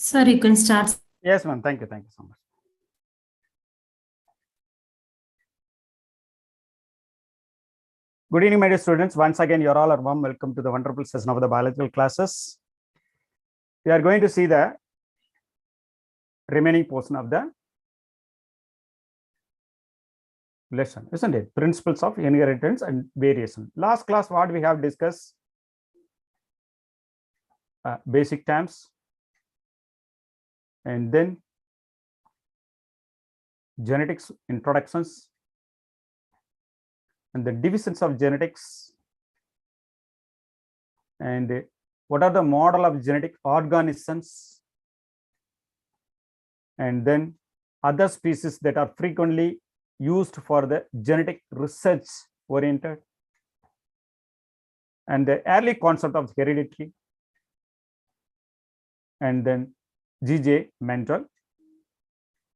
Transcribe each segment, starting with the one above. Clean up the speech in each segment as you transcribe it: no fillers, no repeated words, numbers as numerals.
Sir, you can start. Yes, ma'am. Thank you. Thank you so much. Good evening, my dear students. Once again, you're all warm. Welcome to the wonderful session of the biological classes. We are going to see the remaining portion of the lesson, isn't it? Principles of inheritance and variation. Last class, what we have discussed, basic terms, and then genetics introductions, and the divisions of genetics, and what are the model of genetic organisms, and then other species that are frequently used for the genetic research oriented, and the early concept of heredity, and then G.J. mental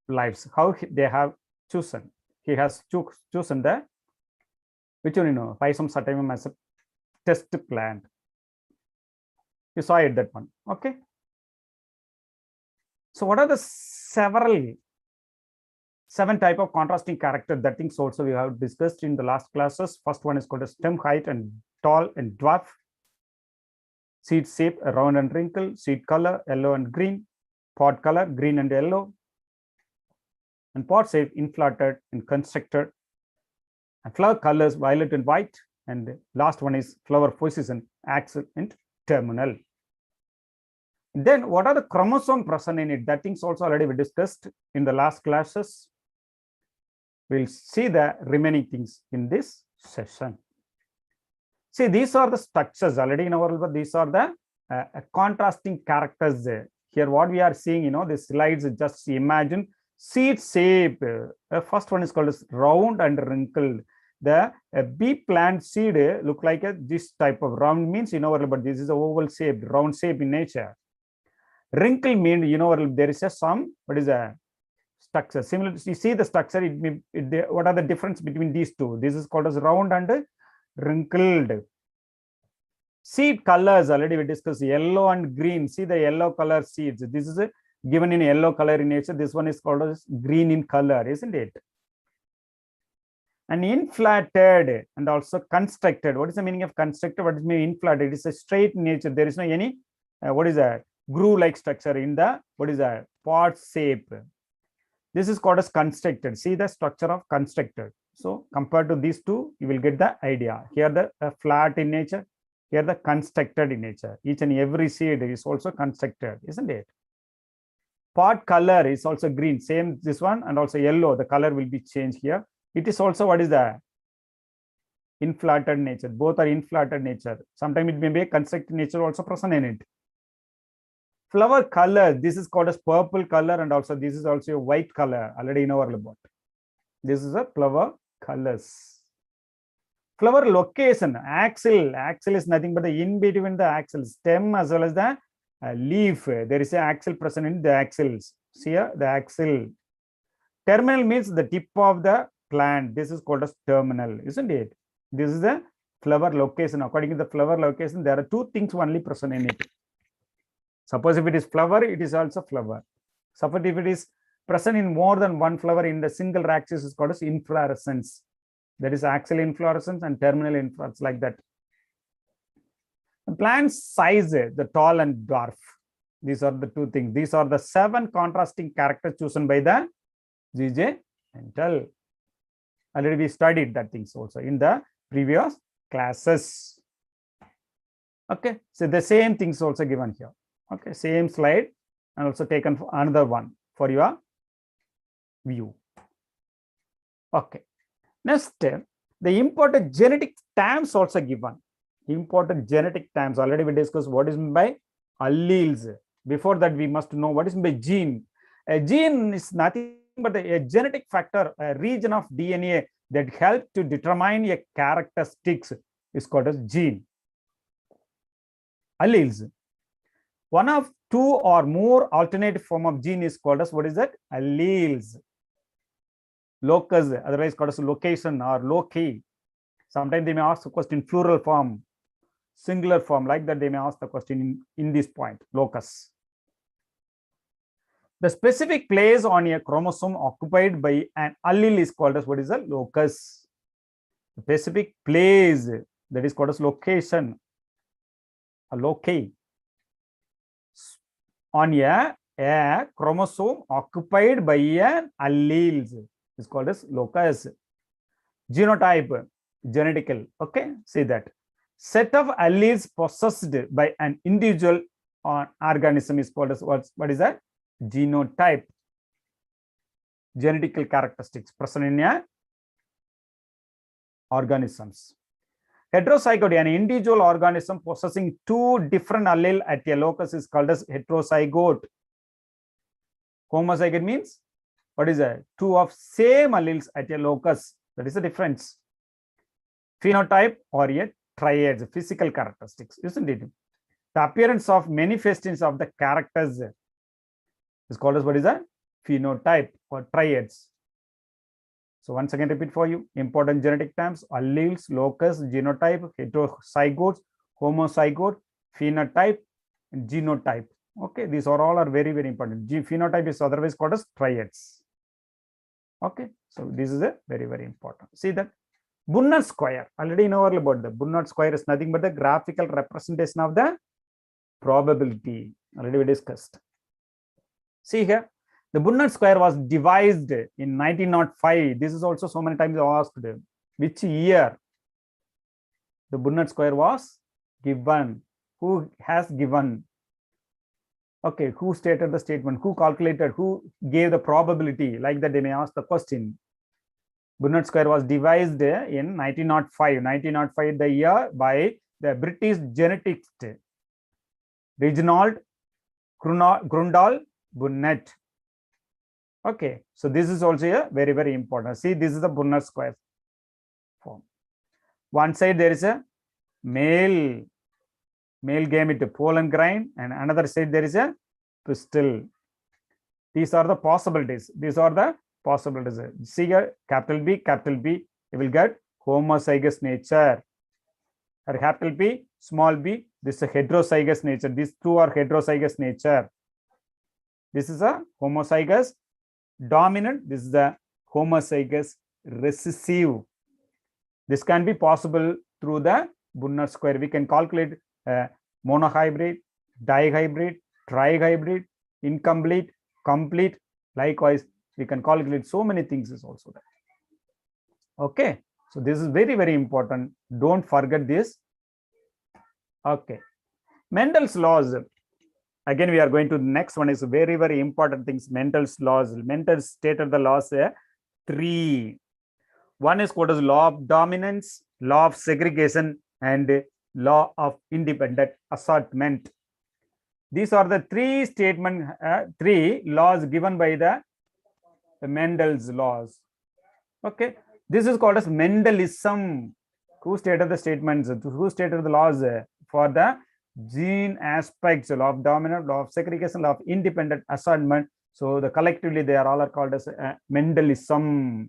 lives, how they have chosen. He has chosen the, which one, Pisum sativum as a test plant. You saw it, that one. Okay. So what are the seven type of contrasting character? That things also we have discussed in the last classes. First one is called a stem height and tall and dwarf. Seed shape, round and wrinkle. Seed color, yellow and green. Pod color, green and yellow. And pod shape, inflated and constricted. And flower colors, violet and white. And last one is flower position, axil and terminal. Then what are the chromosomes present in it? That things also already we discussed in the last classes. We'll see the remaining things in this session. See, these are the structures already in our, these are the contrasting characters there. Here what we are seeing, these slides, just imagine seed shape. First one is called as round and wrinkled. The bee plant seed look like this type of round, means but this is a oval shape, round shape in nature. Wrinkle means there is some, what is a structure similar. You see the structure, what are the difference between these two? This is called as round and wrinkled. Seed colors, already we discussed yellow and green. See the yellow color seeds, this is given in yellow color in nature. This one is called as green in color, isn't it? And inflated and also constructed. What is the meaning of constructed? What is mean inflated? It is a straight in nature. There is no any what is that groove like structure in the, what is that, pod shape. This is called as constructed. See the structure of constructed. So compared to these two, you will get the idea. Here the flat in nature, here the constructed in nature. Each and every seed is also constructed, isn't it? Pod color is also green, same this one, and also yellow. The color will be changed here. It is also, what is that, inflated nature. Both are inflated nature. Sometimes it may be a constructed nature also present in it. Flower color, this is called as purple color, and also this is also a white color, already in our lab. This is a flower colors. Flower location, axil is nothing but the in between the axil, stem as well as the leaf. There is an axil present in the axils. See here, the axil. Terminal means the tip of the plant. This is called as terminal, isn't it? This is the flower location. According to the flower location, there are two things only present in it. Suppose if it is flower, it is also flower. Suppose if it is present in more than one flower in the single axis, is called as inflorescence. That is axial inflorescence and terminal inflorescence, like that. The plant size, the tall and dwarf. These are the two things. These are the seven contrasting characters chosen by the G.J. mental. Already we studied that things also in the previous classes. Okay, so the same things also given here. Okay, same slide, and also taken for another one for your view. Okay, next the important genetic terms also given. Important genetic terms, already we discussed what is meant by alleles. Before that, we must know what is meant by gene. A gene is nothing but a genetic factor, a region of DNA that helps to determine a characteristics is called as gene. Alleles. One of two or more alternate form of gene is called as, what is that? Alleles. Locus, otherwise called as location or loci. Sometimes they may ask the question in plural form, singular form, like that they may ask the question in this point, locus. The specific place on a chromosome occupied by an allele is called as what is a locus. The specific place, that is called as location, a loci, on a chromosome occupied by an allele is called as locus. Genotype, genetical. Okay, see that. Set of alleles possessed by an individual organism is called as what is that? Genotype. Genetical characteristics present in a organisms. Heterozygote, an individual organism possessing two different alleles at a locus is called as heterozygote. Homozygote means what is that? Two of same alleles at a locus. That is the difference. Phenotype or a triad, physical characteristics, isn't it? The appearance of manifestations of the characters is called as what is that? Phenotype or triads. So once again, repeat for you. Important genetic terms: alleles, locus, genotype, heterozygotes, homozygote, phenotype, and genotype. Okay, these all are very, very important. Phenotype is otherwise called as triads. Okay, so this is a very, very important. See that Bunner square. Already know all about the Bunner square is nothing but the graphical representation of the probability. Already we discussed. See here, the Bunner square was devised in 1905. This is also so many times asked. Which year the Bunner square was given? Who has given? Okay, who stated the statement? Who calculated? Who gave the probability? Like that, they may ask the question. Bunner square was devised in 1905. 1905, the year, by the British geneticist Reginald Grundle Bunnet. Okay, so this is also a very, very important. See, this is the Bunner square form. One side there is a male gamete pollen grain, and another side there is a pistil. These are the possibilities. These are the possibilities. See here, capital B, you will get homozygous nature. Or capital P, small b, this is a heterozygous nature. These two are heterozygous nature. This is a homozygous dominant. This is the homozygous recessive. This can be possible through the Bunner square. We can calculate monohybrid, dihybrid, trihybrid, incomplete, complete. Likewise, we can calculate so many things is also there. Okay, so this is very, very important. Don't forget this. Okay, Mendel's laws. Again, we are going to the next one is very, very important things. Mendel's laws. Mendel stated the laws 3. One is called as law of dominance, law of segregation, and law of independent assortment. These are the three laws given by the Mendel's laws. Okay, this is called as Mendelism. Who stated the statements? Who stated the laws for the gene aspects? Law of dominant, law of segregation, law of independent assortment. So the collectively they are all called as Mendelism.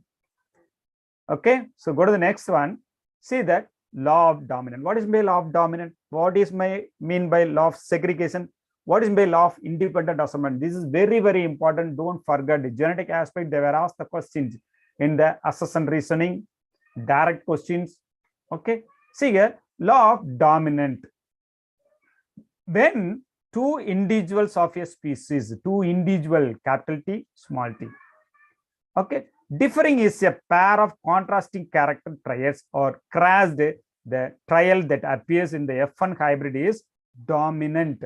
Okay, so go to the next one. See that law of dominant. What is by law of dominant? What is mean by law of segregation? What is by law of independent assortment? This is very, very important. Don't forget the genetic aspect. They were asked the questions in the assessment reasoning, direct questions. Okay, see here, law of dominant. When two individuals of a species, two individual, capital T, small t. Okay, differing is a pair of contrasting character triads or crashed. The trial that appears in the F1 hybrid is dominant.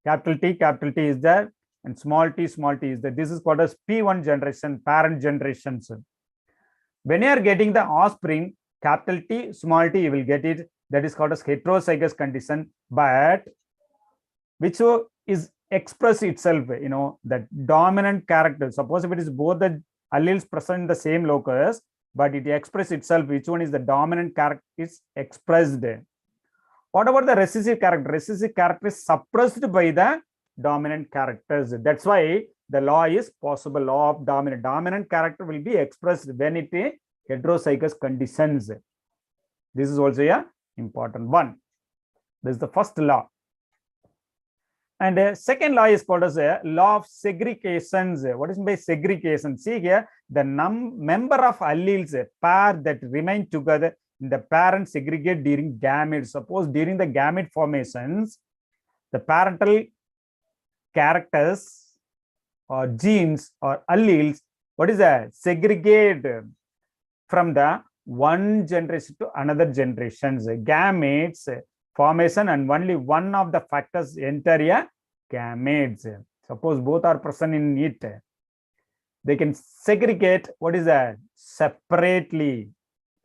Capital T is there, and small t is there. This is called as P1 generation, parent generations. When you are getting the offspring, capital T, small t, you will get it. That is called as heterozygous condition, but which is express itself, that dominant character. Suppose if it is both the alleles present in the same locus, but it expresses itself, which one is the dominant character is expressed. What about the recessive character? Recessive character is suppressed by the dominant characters. That's why the law is possible. Law of dominant. Dominant character will be expressed when it is heterozygous conditions. This is also a important one. This is the first law. And second law is called as a law of segregation. What is by segregation? See here, the member of alleles pair that remain together in the parent segregate during gamete. Suppose during the gamete formations, the parental characters or genes or alleles, what is that? Segregate from the one generation to another generations. Gametes formation and only one of the factors enter a gametes. Suppose both are present in it, they can segregate. What is that? Separately.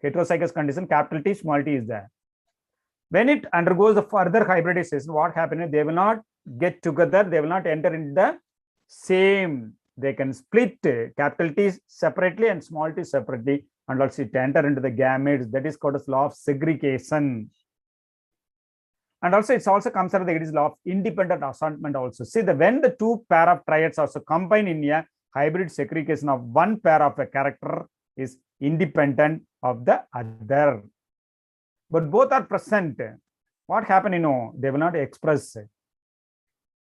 Heterozygous condition, capital T, small t is there. When it undergoes the further hybridization, what happens? They will not get together. They will not enter into the same. They can split capital T separately and small t separately, and also it enter into the gametes. That is called as law of segregation. And also it's also considered that it is law of independent assortment also. See that when the two pair of triads also combine in a hybrid segregation of one pair of a character is independent of the other. But both are present. What happened? They will not express.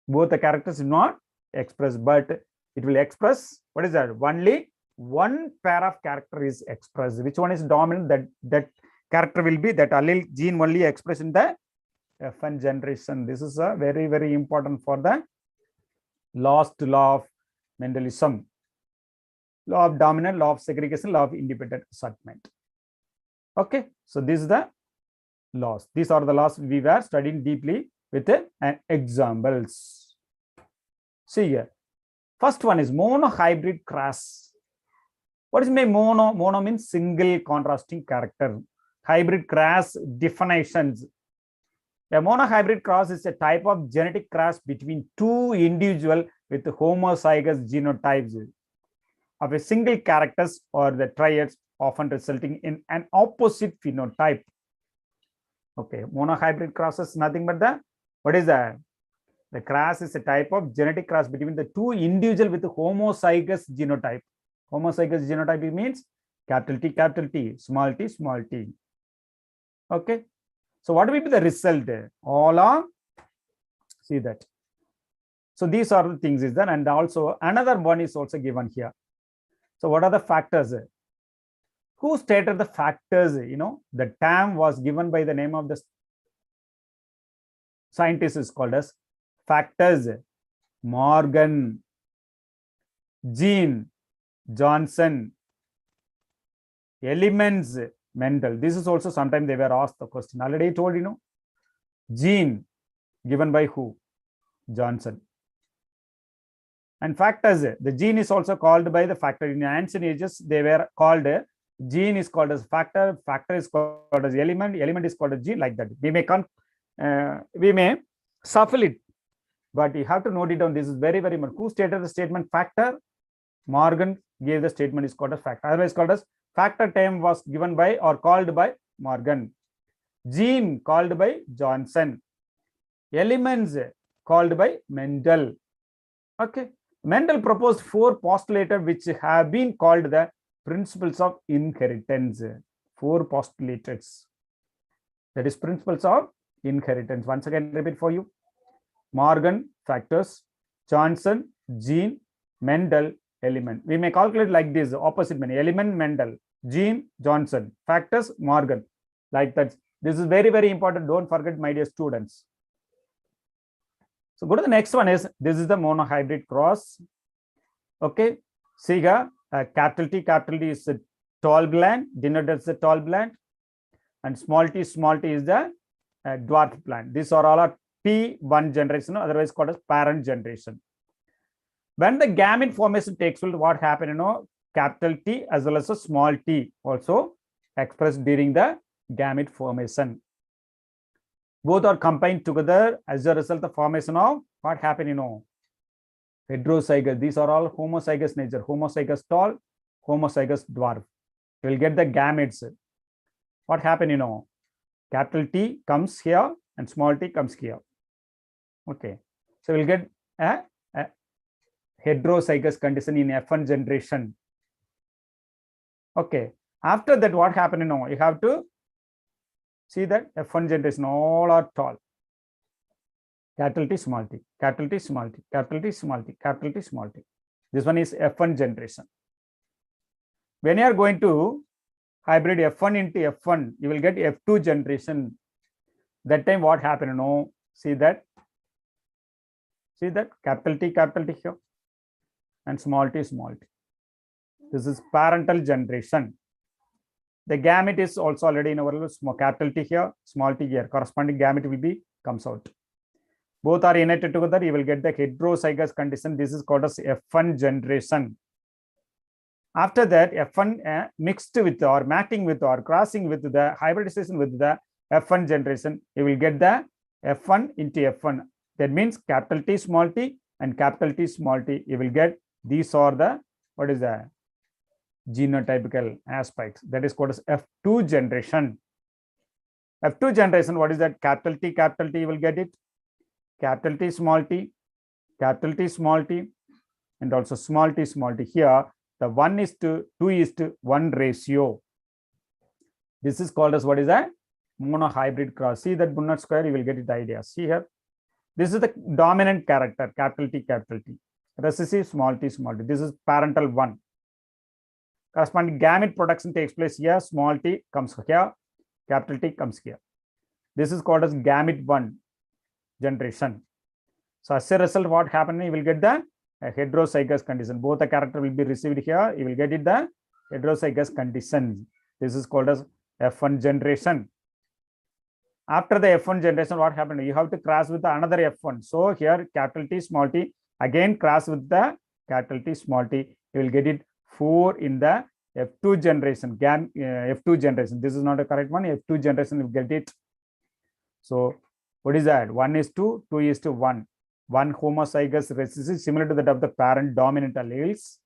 Both the characters will not express, but it will express. What is that? Only one pair of character is expressed. Which one is dominant? That character will be that allele gene only expressed in the F1 generation. This is a very, very important for the last law of Mendelism. Law of dominant, law of segregation, law of independent assortment. Okay, so this is the laws. These are the laws we were studying deeply with examples. See here. First one is monohybrid cross. What is my mono? Mono means single contrasting character. Hybrid cross definitions. A monohybrid cross is a type of genetic cross between two individuals with homozygous genotypes of a single characters or the triads, often resulting in an opposite phenotype. Okay, monohybrid cross is nothing but what is that? The cross is a type of genetic cross between the two individuals with homozygous genotype. Homozygous genotype means capital T, small t. Okay. So what will be the result? All are, see that. So these are the things is there, and also another one is also given here. So what are the factors? Who stated the factors? The term was given by the name of the scientist is called as factors. Morgan, Gene, Johnson, elements, Mendel. This is also sometimes they were asked the question. Already I told gene given by who? Johnson. And factors, the gene is also called by the factor. In ancient ages, they were called gene is called as factor, factor is called as element is called as gene, like that. We may shuffle it, but you have to note it down. This is very, very much. Who stated the statement factor? Morgan gave the statement is called as factor. Otherwise called as factor term was given by or called by Morgan. Gene called by Johnson. Elements called by Mendel. Okay. Mendel proposed 4 postulates which have been called the principles of inheritance. 4 postulates. That is principles of inheritance. Once again, repeat for you. Morgan, factors. Johnson, gene. Mendel, element. We may calculate like this, opposite meaning. Element, Mendel. Gene, Johnson. Factors, Morgan. Like that. This is very, very important. Don't forget, my dear students. So go to the next one is, this is the monohybrid cross. Okay. See here, capital T is a tall plant, denoted as a tall plant. And small t is the dwarf plant. These are all are P1 generation, otherwise called as parent generation. When the gamete formation takes place, what happens? Capital T as well as a small t also expressed during the gamete formation. Both are combined together as a result of formation of what happened? Heterozygous. These are all homozygous nature. Homozygous tall, homozygous dwarf. You will get the gametes. What happened? Capital T comes here and small t comes here. Okay. So we'll get a heterozygous condition in F1 generation. Okay. After that, what happened? You have to see that F1 generation all are tall. capital T, small t, capital T, small t, capital T, small t, capital T, small t. This one is F1 generation. When you are going to hybrid F1 into F1, you will get F2 generation. That time what happened? No, see that capital T here and small t, small t. This is parental generation. The gamete is also already in our small capital T here, small t here. Corresponding gamete will be comes out. Both are united together. You will get the heterozygous condition. This is called as F1 generation. After that, F1 mixed with or matching with or crossing with the hybridization with the F1 generation, you will get the F1 into F1. That means capital T small t and capital T small t. You will get these are the what is the genotypical aspects. That is called as F2 generation. F2 generation, what is that? Capital T, you will get it. Capital T small t, capital T small t, and also small t small t. Here, the 1:2:1 ratio. This is called as what is that? Monohybrid cross. See that Punnett square, you will get it idea. See here. This is the dominant character, capital T, capital T. Recessive, small t, small t. This is parental 1. Corresponding gamete production takes place here. Small t comes here. Capital T comes here. This is called as gamete 1 generation. So as a result, what happened? You will get the heterozygous condition. Both the character will be received here. You will get it the heterozygous condition. This is called as F1 generation. After the F1 generation, what happened? You have to cross with another F1. So here capital T small t again cross with the capital T small t. You will get it 4 in the F2 generation. F2 generation. This is not a correct one. F2 generation you get it. So what is that? 1:2:1. One homozygous recessive similar to that of the parent dominant alleles,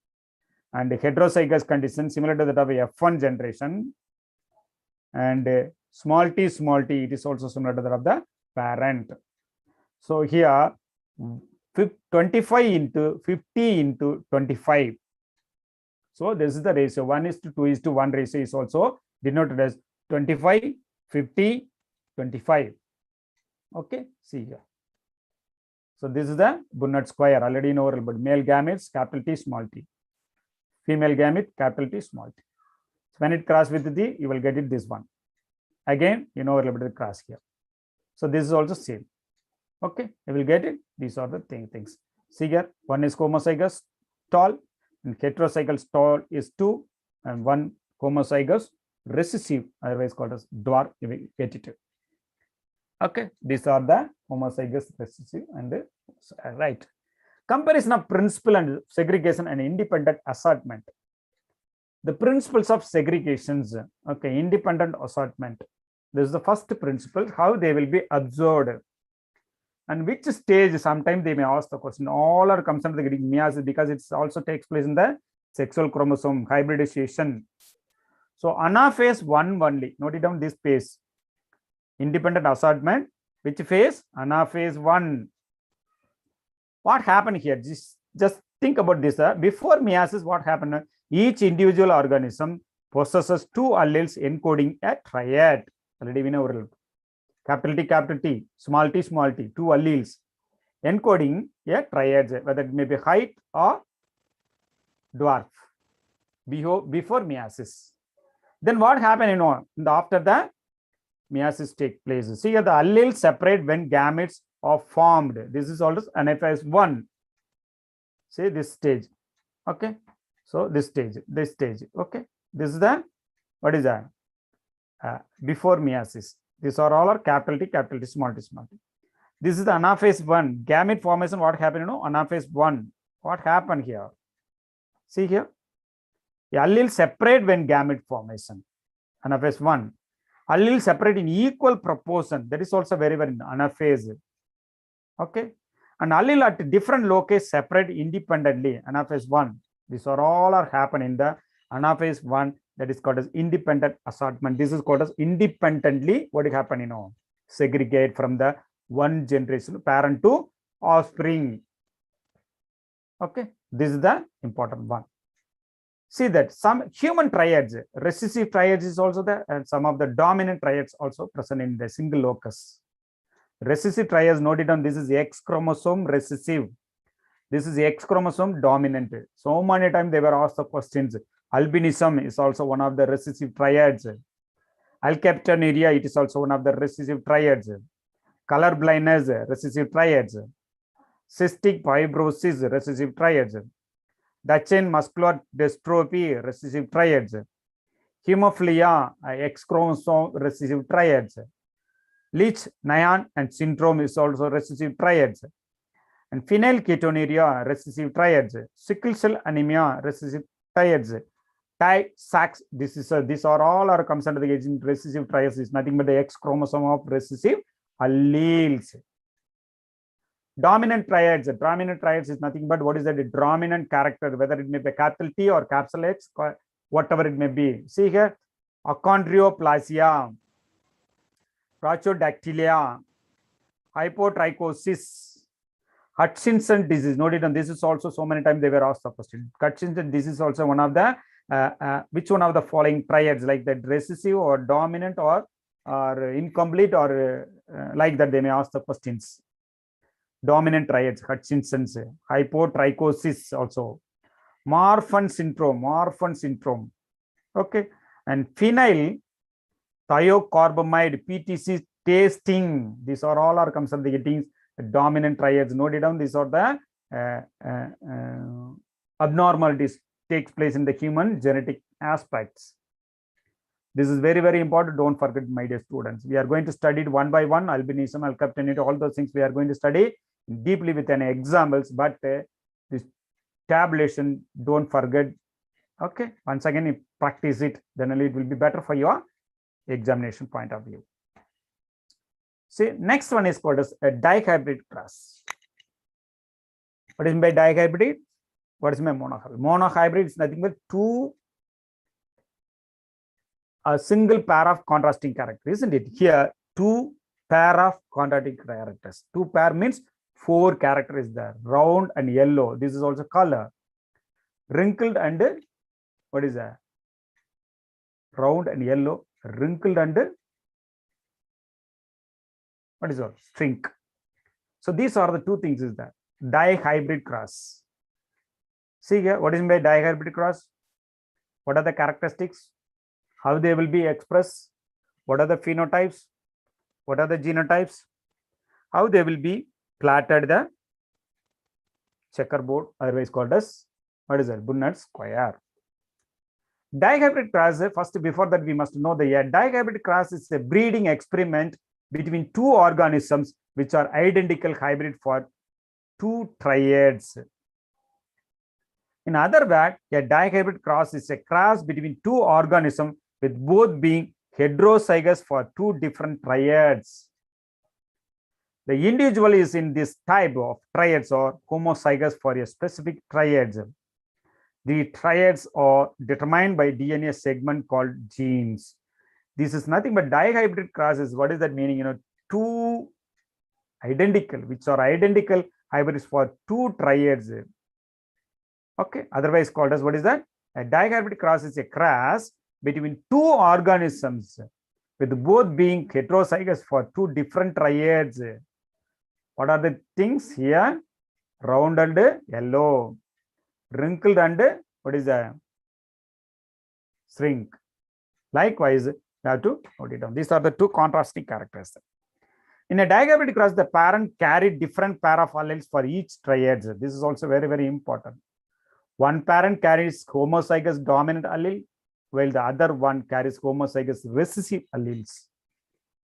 and heterozygous condition similar to that of F1 generation, and small t it is also similar to that of the parent. So here 25 into 50 into 25. So this is the ratio. 1:2:1 ratio is also denoted as 25, 50, 25. Okay, see here. So this is the Punnett square already in oral, but male gametes capital T small t, female gamete capital T small t. So when it crosses with the, you will get it this one. Again, you know a little bit of cross here. So this is also same. Okay, you will get it. These are the things. See here, one is homozygous tall, and heterozygous tall is 2, and one homozygous recessive, otherwise called as dwarf. You will get it. Okay, these are the homozygous recessive and right. Comparison of principle and segregation and independent assortment. The principles of segregations. Okay, independent assortment. This is the first principle, how they will be observed. And which stage, sometimes they may ask the question, all are comes under the meiosis because it also takes place in the sexual chromosome hybridization. So anaphase 1 only, note it down this page. Independent assortment, which phase? Anaphase 1. What happened here? Just think about this. Before meiosis, what happened? Each individual organism possesses 2 alleles encoding a triad. Already we know capital T, small t, 2 alleles encoding a triad, whether it may be height or dwarf before meiosis. Then what happened? After the meiosis take place. See here, the alleles separate when gametes are formed. This is also anaphase 1. See this stage. Okay. So this stage. Okay. This is the, what is that? Before meiosis. These are all are capital T, small t. This is the anaphase 1. Gamete formation, what happened? Anaphase 1. What happened here? See here. The alleles separate when gamete formation. Anaphase 1. Alleles separate in equal proportion. That is also very anaphase. Okay. And allele at different loci separate independently. Anaphase 1. These are all are happen in the anaphase 1. That is called as independent assortment. This is called as independently. What will happen? Segregate from the one generation, parent to offspring. Okay. This is the important one. See that some human triads, recessive triads is also there, and some of the dominant triads also present in the single locus. Recessive triads, note it down. This is X chromosome recessive. This is X chromosome dominant. So many times they were asked the questions. Albinism is also one of the recessive triads. Alkaptonuria, it is also one of the recessive triads. Color blindness, recessive triads. Cystic fibrosis, recessive triads. Duchenne muscular dystrophy, recessive triads. Hemophilia, X chromosome recessive triads. Leach-Nyhan and syndrome is also recessive triads. And phenylketonuria, recessive triads. Sickle cell anemia, recessive triads. Tay-Sachs disease, these are all are comes under the aging recessive triads. Is nothing but the X chromosome of recessive alleles. Dominant triads. Dominant triads is nothing but what is that? Dominant character, whether it may be capital T or capital X, whatever it may be. See here, achondroplasia, brachydactylia, hypotrichosis, Hutchinson disease. Note it, and this is also so many times they were asked the question. Hutchinson disease is also one of the which one of the following triads, like that recessive or dominant or incomplete or like that they may ask the questions. Dominant triads, Hutchinson's, hypotrichosis also, Marfan syndrome, okay, and phenyl thiocarbamide, PTC tasting. These are all are comes under the getting dominant triads. Note it down. These are the abnormalities takes place in the human genetic aspects. This is very, very important. Don't forget, my dear students. We are going to study it one by one. Albinism, alkaptonuria, all those things we are going to study deeply with an examples. But this tabulation, don't forget. Okay. Once again, if practice it, then it will be better for your examination point of view. See, next one is called as a dihybrid cross. What is by dihybrid? What is my monohybrid? Monohybrid is nothing but a single pair of contrasting characters, isn't it? Here, two pair of contrasting characters. Two pair means 4 characters there. Round and yellow. This is also color. Wrinkled and what is that? Round and yellow. Wrinkled and what is that? Shrink. So these are the 2 things is that. Dihybrid cross. See here, what is by dihybrid cross? What are the characteristics? How they will be expressed? What are the phenotypes? What are the genotypes? How they will be plotted the checkerboard, otherwise called as what is that? Punnett square. Dihybrid cross, first before that we must know the dihybrid cross is a breeding experiment between 2 organisms which are identical hybrid for 2 triads. In other words, a dihybrid cross is a cross between 2 organisms with both being heterozygous for 2 different triads. The individual is in this type of triads or homozygous for a specific triad. The triads are determined by DNA segment called genes. This is nothing but dihybrid crosses. What is that meaning? 2 identical, which are identical hybrids for 2 triads. Okay, otherwise called as what is that? A dihybrid cross is a cross between 2 organisms with both being heterozygous for 2 different triads. What are the things here? Round and yellow, wrinkled and what is that? Shrink. Likewise, you have to note it down. These are the 2 contrasting characters. In a dihybrid cross, the parent carried different pair of alleles for each triad. This is also very, very important. One parent carries homozygous dominant allele, while the other one carries homozygous recessive alleles.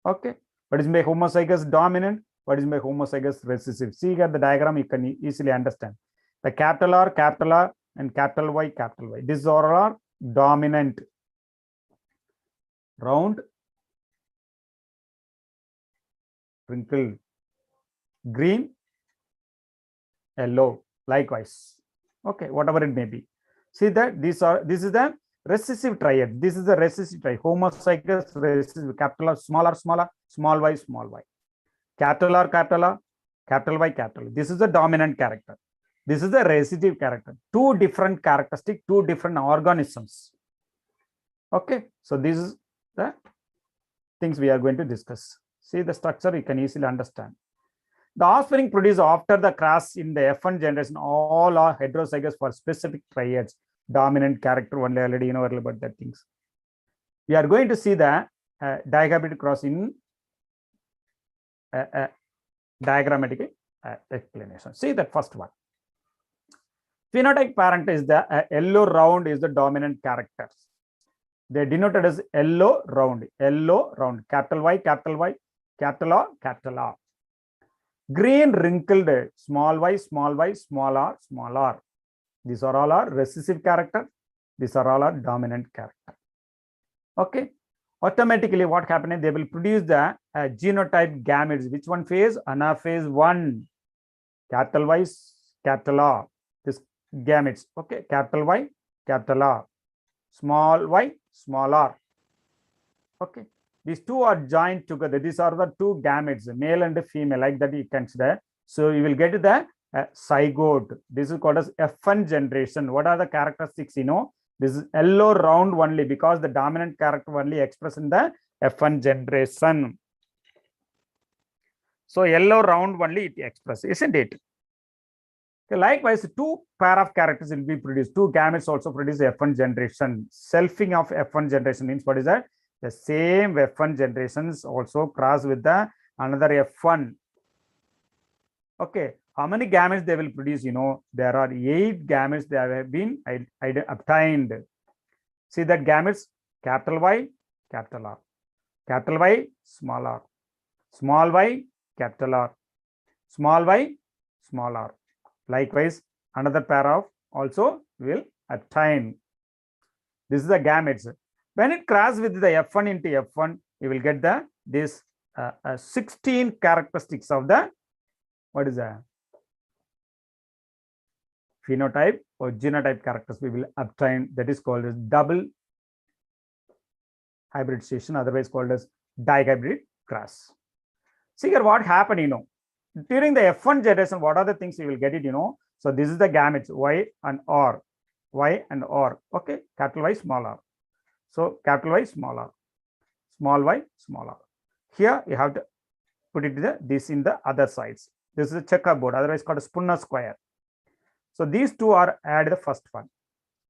Okay. What is my homozygous dominant? What is my homozygous recessive? See here the diagram, you can easily understand. The capital R, and capital Y, capital Y. These are dominant. Round, wrinkled, green, yellow, likewise. Okay, whatever it may be. See that this is the recessive triad. This is the recessive triad. Homozygous recessive, capital R, small y, small y. Capital R, capital Y, capital Y. This is the dominant character. This is the recessive character. 2 different characteristics, 2 different organisms. Okay, so this is the things we are going to discuss. See the structure, you can easily understand. The offspring produced after the cross in the F1 generation, all are heterozygous for specific triads. Dominant character only, already you know about that things. We are going to see the dihybrid cross in diagrammatic explanation. See that first one. Phenotype parent is the yellow round is the dominant characters. They denoted as yellow round, capital Y, capital Y, capital R, capital R. Green wrinkled, small y, small y, small r, small r. These are all our recessive character. These are all our dominant character. Okay. Automatically what happened? They will produce the genotype gametes. Which one phase? Anaphase 1. Capital Y, capital R. This gametes. Okay. Capital Y, capital R. Small y, small r. Okay. These two are joined together. These are the two gametes, male and female, like that you consider. So you will get the zygote. This is called as F1 generation. What are the characteristics? You know, this is yellow round only because the dominant character only expressed in the F1 generation. So yellow round only it expresses, isn't it? Okay, likewise, two pair of characters will be produced. Two gametes also produce F1 generation. Selfing of F1 generation means what is that? The same F1 generations also cross with the another F1. Okay, how many gametes they will produce? You know, there are 8 gametes that have been obtained. See that gametes, capital Y, capital R, capital Y, small r, small y, capital R, small y, small r. Likewise, another pair of also will obtain. This is the gametes. When it crosses with the F1 into F1, you will get the this 16 characteristics of the what is that? Phenotype or genotype characters we will obtain. That is called as double hybridization, otherwise called as dihybrid cross. See here what happened, you know. During the F1 generation, what are the things you will get it, you know? So this is the gametes Y and R, Y and R. Okay, capital Y, small r. So capital Y, small r, small y, small r. Here you have to put it this in the other sides. This is a checkerboard, otherwise called a Spooner square. So these two are add the first one.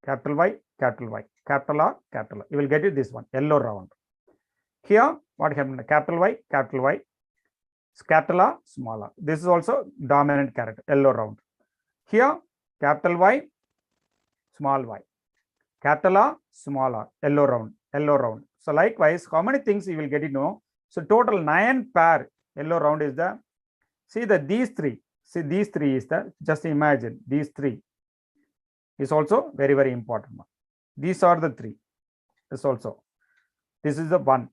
Capital Y, capital Y, capital R, capital R. You will get it this one, yellow round. Here, what happened? Capital Y, capital R, small r. This is also dominant character, yellow round. Here, capital Y, small y, capital R, small r, yellow round. So likewise, how many things you will get it? No. So total 9 pair yellow round is the, see that these three is the, just imagine these 3 is also very, very important one. These are the 3. This is the 1.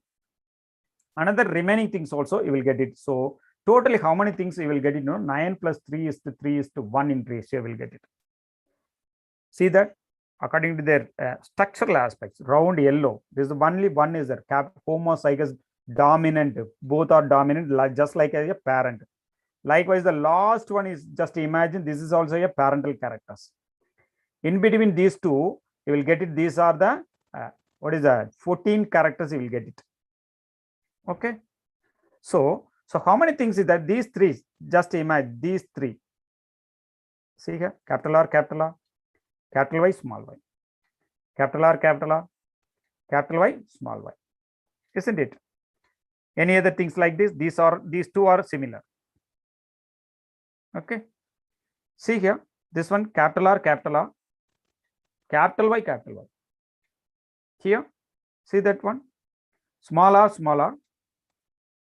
Another remaining things also you will get it. So totally how many things you will get it? No, 9 plus 3 is to 3 is to 1 in ratio will get it. See that according to their structural aspects, round yellow, this is only one is there, homozygous dominant, both are dominant just like a parent. Likewise, the last one is just imagine this is also a parental characters. In between these two, you will get it. These are the what is that? 14 characters you will get it. Okay. So how many things is that? These 3, just imagine these 3. See here, capital R, capital Y, small y, capital R, capital Y, small y. Isn't it? Any other things like this? These two are similar. Okay. See here, this one capital R, capital Y, Here, see that one, small r,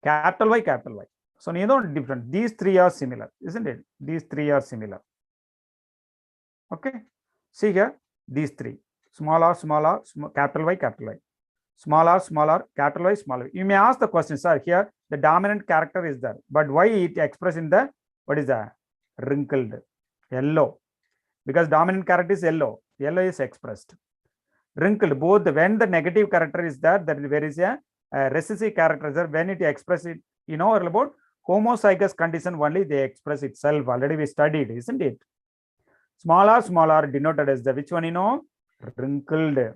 capital Y. So you know different. These 3 are similar, isn't it? These 3 are similar. Okay. See here, these 3, small r, capital Y, small r, capital Y, small y. You may ask the question, sir, here the dominant character is there, but why it expressed in the, what is that? Wrinkled, yellow, because dominant character is yellow is expressed. Wrinkled, both when the negative character is there, there is a recessive character there. When it expresses it, you know about homozygous condition only they express itself. Already we studied, isn't it? Small r denoted as the which one, you know? Wrinkled.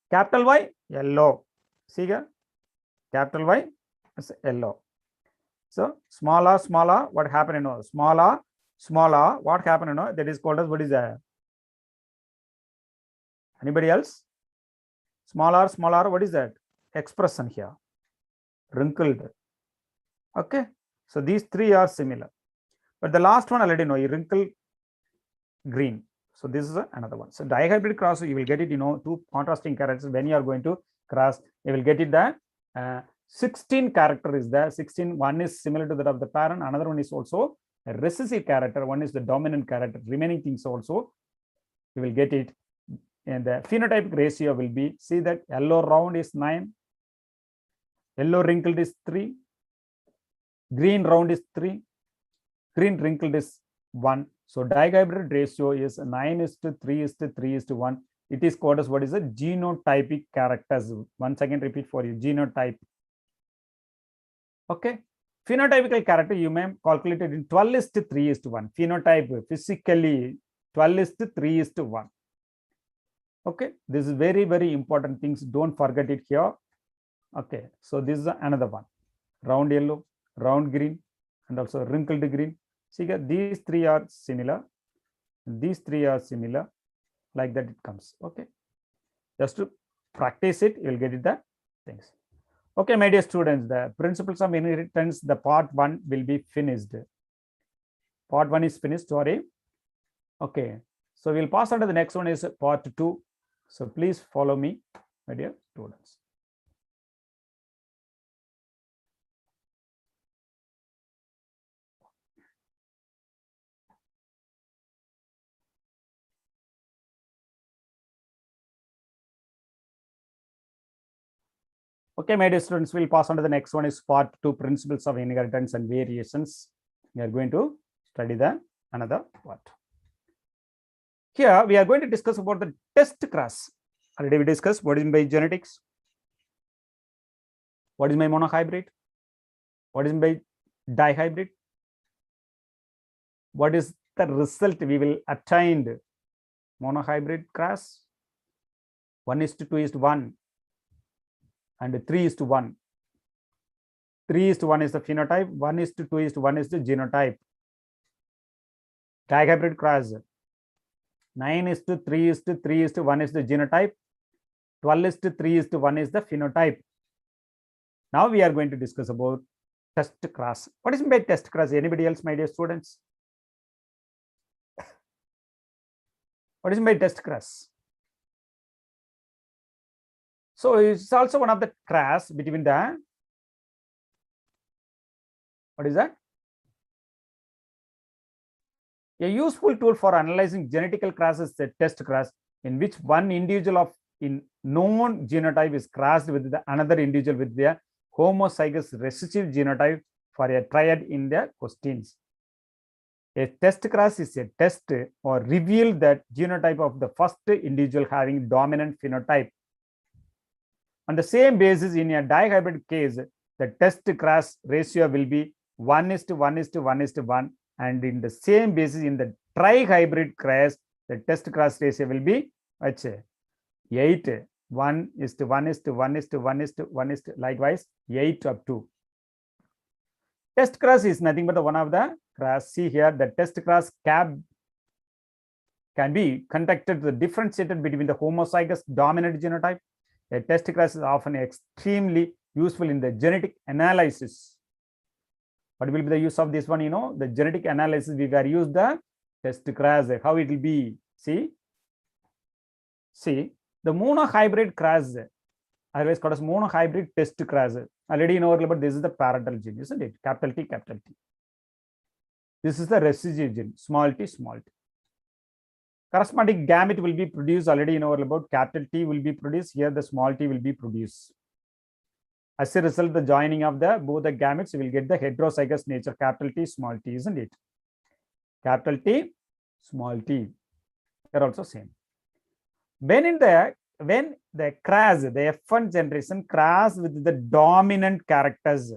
Capital Y, yellow. See here, capital Y, as yellow. So small r, what happened? Small r, what happened? That is called as, what is that? Anybody else? Small r, what is that expression here? Wrinkled. Okay, so these three are similar, but the last one already know, wrinkled green. So this is another one. So dihybrid cross, you will get it, two contrasting characters. When you are going to cross, you will get it that 16 character is there. 16, one is similar to that of the parent, another one is also a recessive character, one is the dominant character. Remaining things also you will get it. And the phenotypic ratio will be, see that yellow round is 9, yellow wrinkled is 3, green round is 3, green wrinkled is 1. So dihybrid ratio is 9:3:3:1. It is called as, what is a genotypic characters. Once again repeat for you, genotype. Okay, phenotypical character you may calculate it in 12:3:1. Phenotype physically 12:3:1. Okay, this is very, very important things. Don't forget it here. Okay, so this is another one. Round yellow, round green, and also wrinkled green. See, these three are similar. These three are similar. Like that it comes. Okay, just to practice it, you will get it the things. Okay, my dear students, the principles of inheritance, the part 1 will be finished. Part 1 is finished, sorry. Okay, so we'll pass on to the next one, is part 2. So please follow me, my dear students. Okay, my dear students, we'll pass on to the next one, is part 2, principles of inheritance and variations. We are going to study the another part. Here we are going to discuss about the test cross. Already we discussed what is by genetics, what is my monohybrid, what is by dihybrid, what is the result we will attain. Monohybrid cross 1:2:1 and 3:1. 3:1 is the phenotype, 1:2:1 is the genotype. Dihybrid cross 9:3:3:1 is the genotype, 12:3:1 is the phenotype. Now we are going to discuss about test cross. What is by test cross? Anybody else, my dear students? What is by test cross? So it's also one of the cross between the, what is that? A useful tool for analyzing genetical crosses is the test cross, in which one individual of in known genotype is crossed with the another individual with their homozygous recessive genotype for a triad in their questions. A test cross is a test or reveal that genotype of the first individual having dominant phenotype. On the same basis, in a dihybrid case, the test cross ratio will be 1:1:1:1, and in the same basis in the trihybrid cross, the test cross ratio will be 8, 1:1:1:1:1, likewise 8 up to. Test cross is nothing but the one of the cross. See here, the test cross can be conducted the differentiated between the homozygous dominant genotype. A test cross is often extremely useful in the genetic analysis. What will be the use of this one? The genetic analysis, we were used the test cross. How it will be? See, the monohybrid cross, otherwise called as monohybrid test cross. Already you know about this is the parental gene, isn't it? Capital T, capital T. This is the recessive gene, small t, small t. Corresponding gamete will be produced. Already you know about capital T will be produced. Here the small t will be produced. As a result, the joining of both the gametes will get the heterozygous nature, capital T, small t, isn't it? Capital T, small t. They're also same. When the cross, the F1 generation cross with the dominant characters,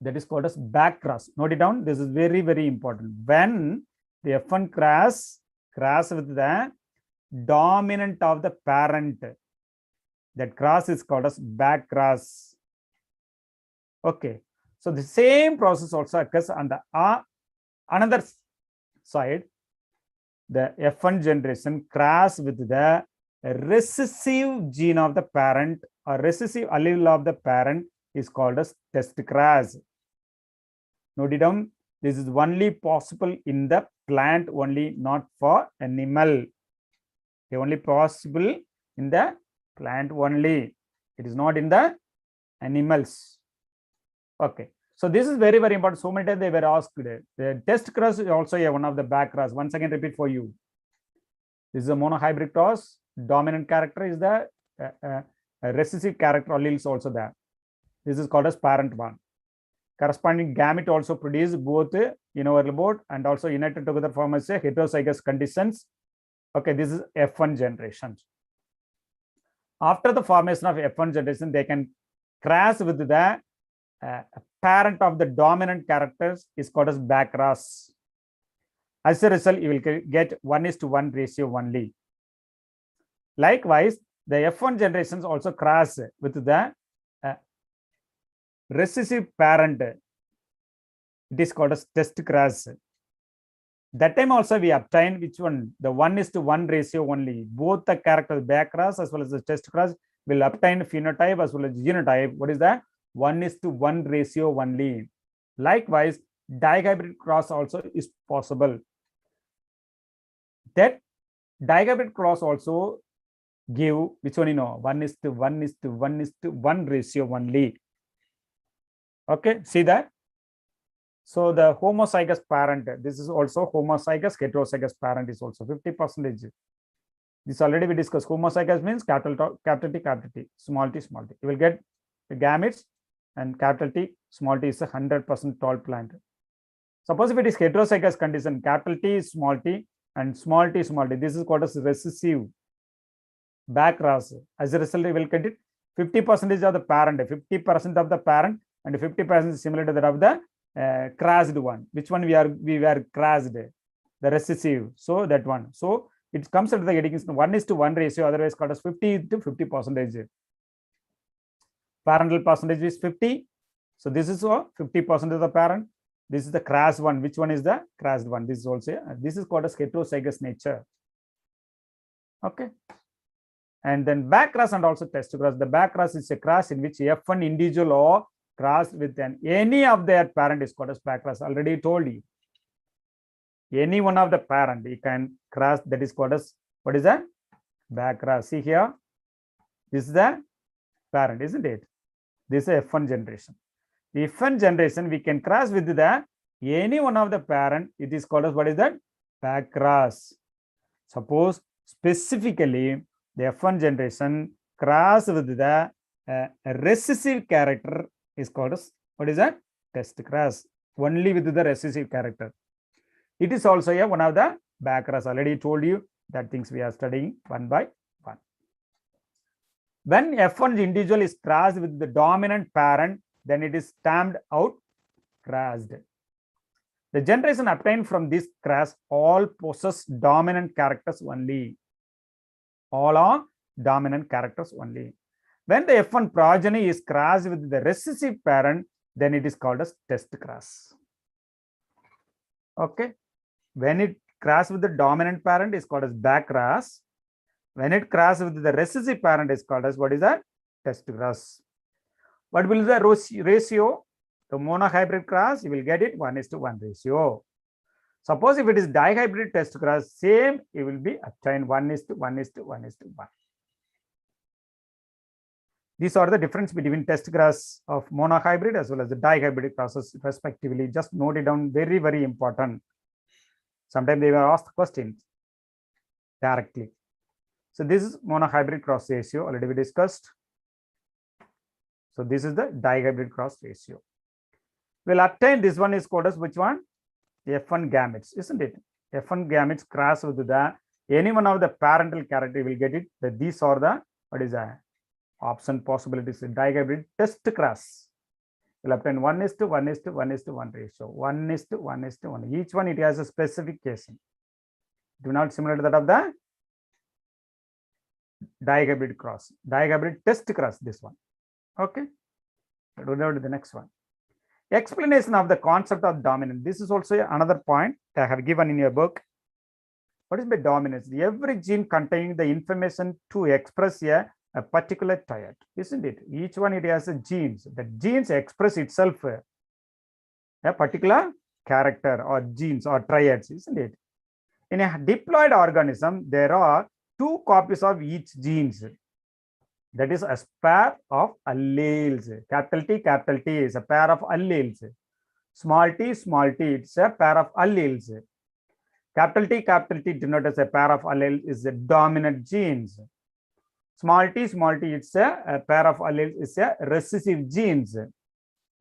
that is called as back cross. Note it down. This is very, very important. When the F1 cross with the dominant of the parent, that cross is called as back cross. Okay, so the same process also occurs on the another side. The F1 generation cross with the recessive gene of the parent or recessive allele of the parent is called as test cross. Note it down. This is only possible in the plant only, not for animal. Okay, only possible in the plant only. It is not in the animals. Okay. So this is very, very important. So many times they were asked. The test cross is also one of the back cross. Once again, repeat for you. This is a monohybrid cross. Dominant character is the recessive character allele is also there. This is called as parent one. Corresponding gamete also produce both univocal and also united together form as a heterozygous conditions. Okay, this is F1 generation. After the formation of F1 generation, they can cross with the parent of the dominant characters is called as back cross. As a result, you will get 1:1 ratio only. Likewise, the F1 generations also cross with the recessive parent. It is called as test cross. That time also we obtain which one? The 1:1 ratio only. Both the characters back cross as well as the test cross will obtain phenotype as well as genotype. What is that? 1:1 ratio only. Likewise, dihybrid cross also is possible. That dihybrid cross also give which one 1:1 ratio only. Okay, see that? So the homozygous parent, this is also homozygous, heterozygous parent is also 50%. This already we discussed. Homozygous means capital T, small t. You will get the gametes and capital T, small t is a 100% tall plant. Suppose if it is heterozygous condition, capital T is small t and small t. This is called as recessive back cross. As a result, we will get it 50% of the parent, 50% of the parent, and 50% similar to that of the crossed one. Which one we were crossed? The recessive. So that one. So it comes into the getting 1:1 ratio, otherwise called as 50 to 50%. Parental percentage is 50. So this is 50% of the parent. This is the crossed one. Which one is the crossed one? This is also this is called as heterozygous nature. Okay. And then back cross and also test cross. The back cross is a cross in which F1 individual or crossed with any of their parent is called as back cross. Already told you. Any one of the parent you can cross, that is called as what is that? Back cross. See here. This is the parent, isn't it? This is F1 generation. F1 generation we can cross with the any one of the parent. It is called as what is that? Back cross. Suppose specifically the F1 generation cross with the recessive character is called as what is that? Test cross. Only with the recessive character. It is also one of the back cross. Already told you that things we are studying one by one. When F1 individual is crossed with the dominant parent, then it is stamped out crossed. The generation obtained from this cross all possess dominant characters only. All are dominant characters only. When the F1 progeny is crossed with the recessive parent, then it is called as test cross. Okay. When it crosses with the dominant parent, is called as back cross. When it crosses with the recessive parent, is called as what is that? Test cross. What will be the ratio? The monohybrid cross, you will get it 1:1 ratio. Suppose if it is dihybrid test cross, same, it will be obtained 1:1:1:1. These are the difference between test cross of monohybrid as well as the dihybrid crosses respectively. Just note it down, very, very important. Sometimes they will ask questions directly. So this is monohybrid cross ratio, already we discussed. So this is the dihybrid cross ratio. We'll obtain this one is called as which one? F1 gametes, isn't it? F1 gametes cross with the any one of the parental character, will get it. That these are the what is that? Option possibilities. Dihybrid test cross. We'll obtain 1:1:1:1 ratio. 1:1:1. Each one it has a specification. Do not similar to that of the dihybrid cross. Dihybrid test cross. This one. Okay. We'll go to the next one. Explanation of the concept of dominance. This is also another point I have given in your book. What is by dominance? Every gene containing the information to express a particular triad, isn't it? Each one it has a genes. The genes express itself a particular character or genes or triads, isn't it? In a diploid organism, there are 2 copies of each genes. That is a pair of alleles. Capital T is a pair of alleles. Small t, it's a pair of alleles. Capital T denoted as a pair of alleles is the dominant genes. Small t, it's a pair of alleles is a recessive genes.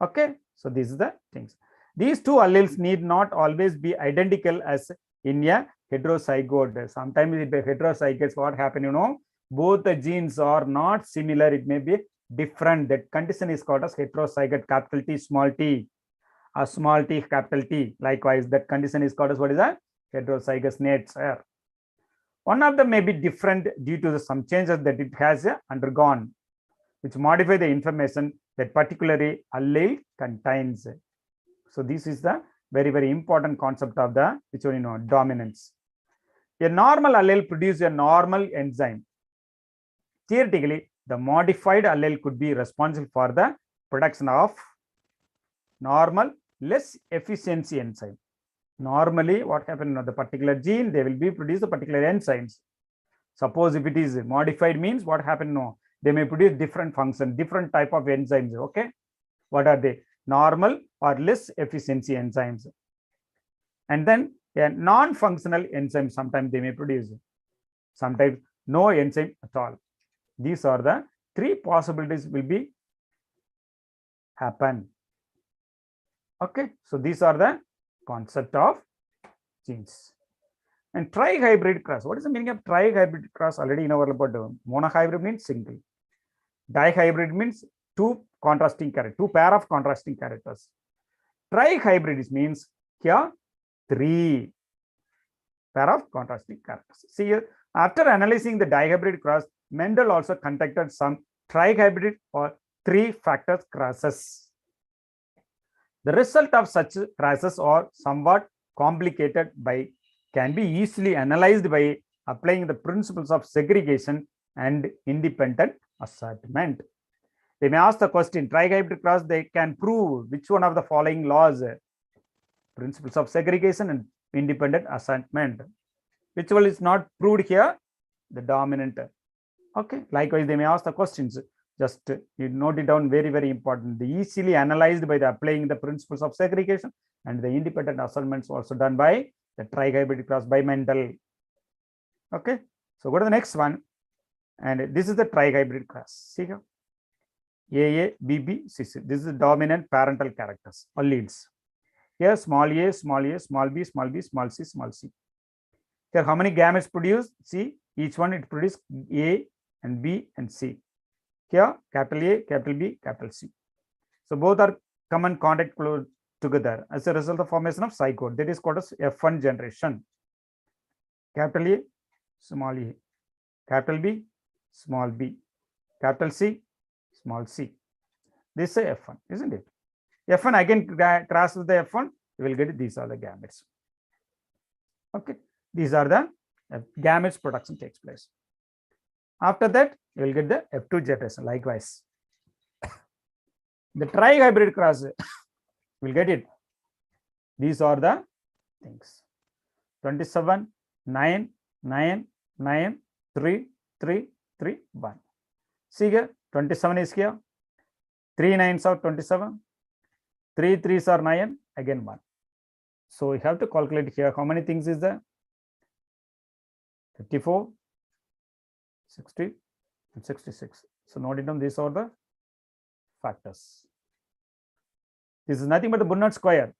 Okay, so these are the things. These 2 alleles need not always be identical as in a heterozygote. Sometimes in the heterozygotes, what happen, you know, both the genes are not similar. It may be different. That condition is called as heterozygote, capital T, small t, or small t, capital T. Likewise, that condition is called as what is a heterozygous nature. One of them may be different due to some changes that it has undergone, which modify the information that particularly allele contains. So this is the very, very important concept of the which one, you know, dominance. A normal allele produces a normal enzyme. Theoretically, the modified allele could be responsible for the production of normal less efficiency enzyme. Normally, what happens in the particular gene, they will be produce the particular enzymes. Suppose if it is modified means what happened? No, they may produce different function, different type of enzymes. Okay, what are they? Normal or less efficiency enzymes. And then a non-functional enzyme, sometimes they may produce, sometimes no enzyme at all. These are the 3 possibilities will be happen. Okay, so these are the concept of genes. And trihybrid cross. What is the meaning of trihybrid cross? Already in our report, monohybrid means single. Dihybrid means 2 contrasting characters, 2 pair of contrasting characters. Trihybrid means here 3 pair of contrasting characters. See here, after analyzing the dihybrid cross, Mendel also conducted some trihybrid or 3 factor crosses. The result of such crosses are somewhat complicated can be easily analyzed by applying the principles of segregation and independent assortment. They may ask the question, trihybrid cross, they can prove which one of the following laws? Principles of segregation and independent assortment. Which one is not proved here? The dominant. Okay, likewise, they may ask the questions. Just you note it down, very, very important. The easily analyzed by the applying the principles of segregation, and the independent assortments also done by the trihybrid cross by Mendel. Okay, so go to the next one. And this is the trihybrid cross. See here. AA, BB, CC. This is the dominant parental characters, alleles. Here, small a, small a, small b, small b, small c, small c. Here, how many gametes produced? See, each one it produces A and B and C. Here, capital A, capital B, capital C. So both are common contact together as a result of formation of zygote. That is called as F1 generation. Capital A, small a, capital B, small b, capital C, small c. This is F1, isn't it? F1 again cross with the F1, you will get these are the gametes. Okay, these are the gametes production takes place. After that, you will get the F2 generation. Likewise, the trihybrid cross will get it. These are the things. 27, 9, 9, 9, 3, 3, 3, 1. See here, 27 is here. 3 9s are 27. 3 3s are 9, again 1. So we have to calculate here how many things is there? 54, 60, and 66. So note it down, these are the factors. This is nothing but the Burnett square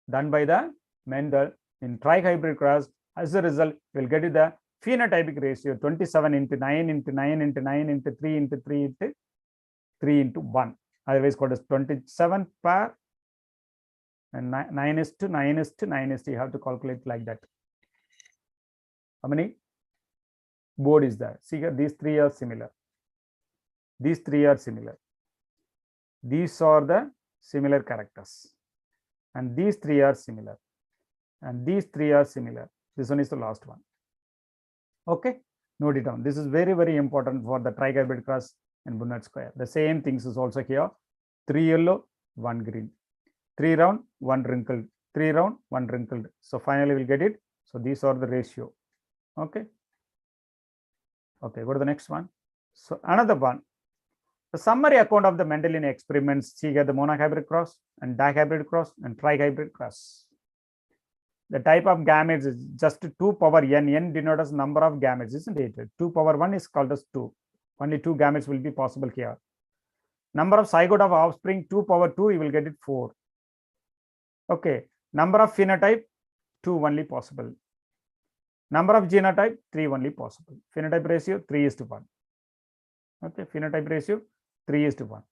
done by the Mendel in trihybrid cross. As a result, we will get the phenotypic ratio 27 into 9 into 9 into 9 into 3 into 3 into 3 into 1. Otherwise called as 27 pair and 9 is to 9 is to 9 is to, you have to calculate like that. How many board is there? See here, these 3 are similar. These 3 are similar. These are the similar characters. and these three are similar, and these three are similar. This one is the last one. Okay, note it down. This is very, very important for the trihybrid cross and Punnett square. The same things is also here. 3 yellow, 1 green, 3 round, 1 wrinkled, 3 round, 1 wrinkled. So finally we'll get it. So these are the ratio. Okay. Okay, go to the next one. So another one. The summary account of the Mendelian experiments. See here the monohybrid cross and dihybrid cross and trihybrid cross. The type of gametes is just 2 power n. N denotes number of gametes, isn't it? 2 power 1 is called as 2. Only 2 gametes will be possible here. Number of zygote of offspring, 2 power 2, you will get it 4. Okay. Number of phenotype, 2 only possible. Number of genotype, 3 only possible. Phenotype ratio, 3:1. Okay. Phenotype ratio, 3:1.